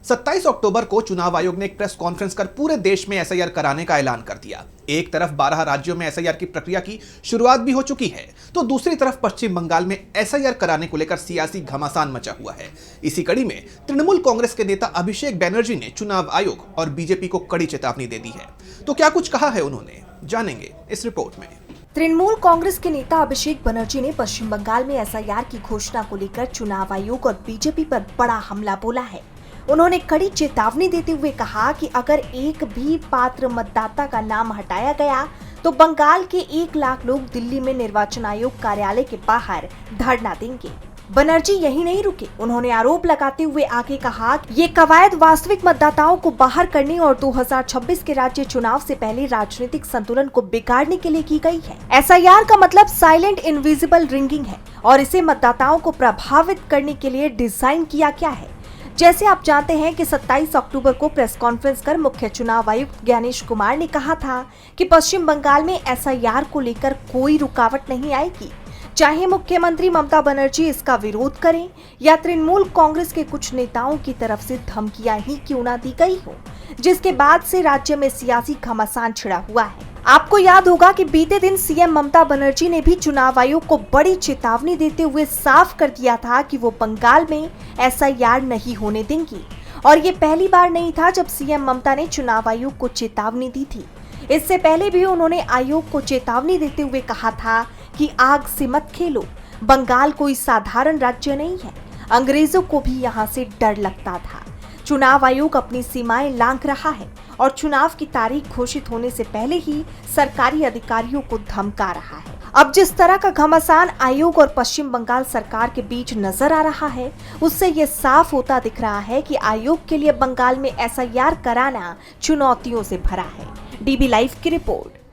27 अक्टूबर को चुनाव आयोग ने एक प्रेस कॉन्फ्रेंस कर पूरे देश में एसआईआर कराने का ऐलान कर दिया। एक तरफ 12 राज्यों में एसआईआर की प्रक्रिया की शुरुआत भी हो चुकी है, तो दूसरी तरफ पश्चिम बंगाल में एसआईआर कराने को लेकर सियासी घमासान मचा हुआ है। इसी कड़ी में तृणमूल कांग्रेस के नेता अभिषेक बैनर्जी ने चुनाव आयोग और बीजेपी को कड़ी चेतावनी दे दी है। तो क्या कुछ कहा है उन्होंने, जानेंगे इस रिपोर्ट में। तृणमूल कांग्रेस के नेता अभिषेक बनर्जी ने पश्चिम बंगाल में एसआईआर की घोषणा को लेकर चुनाव आयोग और बीजेपी पर बड़ा हमला बोला है। उन्होंने कड़ी चेतावनी देते हुए कहा कि अगर एक भी पात्र मतदाता का नाम हटाया गया तो बंगाल के 1 लाख लोग दिल्ली में निर्वाचन आयोग कार्यालय के बाहर धरना देंगे। बनर्जी यही नहीं रुके, उन्होंने आरोप लगाते हुए आगे कहा कि ये कवायद वास्तविक मतदाताओं को बाहर करने और 2026 के राज्य चुनाव से पहले राजनीतिक संतुलन को बिगाड़ने के लिए की गई है। एसआईआर का मतलब साइलेंट इनविजिबल रिंगिंग है और इसे मतदाताओं को प्रभावित करने के लिए डिजाइन किया गया है। जैसे आप जानते हैं कि 27 अक्टूबर को प्रेस कॉन्फ्रेंस कर मुख्य चुनाव आयुक्त ज्ञानेश कुमार ने कहा था कि पश्चिम बंगाल में एसआईआर को लेकर कोई रुकावट नहीं आएगी, चाहे मुख्यमंत्री ममता बनर्जी इसका विरोध करें या तृणमूल कांग्रेस के कुछ नेताओं की तरफ से धमकियां ही क्यों न दी गई हो, जिसके बाद से राज्य में सियासी घमासान छिड़ा हुआ है। आपको याद होगा कि बीते दिन सीएम ममता बनर्जी ने भी चुनाव आयोग को बड़ी चेतावनी देते हुए साफ कर दिया था कि वो बंगाल में एसआईआर नहीं होने देंगी, और ये पहली बार नहीं था जब सीएम ममता ने चुनाव आयोग को चेतावनी दी थी। इससे पहले भी उन्होंने आयोग को चेतावनी देते हुए कहा था कि आग से मत खेलो, बंगाल कोई साधारण राज्य नहीं है, अंग्रेजों को भी यहाँ से डर लगता था। चुनाव आयोग अपनी सीमाएं लांघ रहा है और चुनाव की तारीख घोषित होने से पहले ही सरकारी अधिकारियों को धमका रहा है। अब जिस तरह का घमासान आयोग और पश्चिम बंगाल सरकार के बीच नजर आ रहा है, उससे ये साफ होता दिख रहा है कि आयोग के लिए बंगाल में एसआईआर कराना चुनौतियों से भरा है। डीबी लाइव की रिपोर्ट।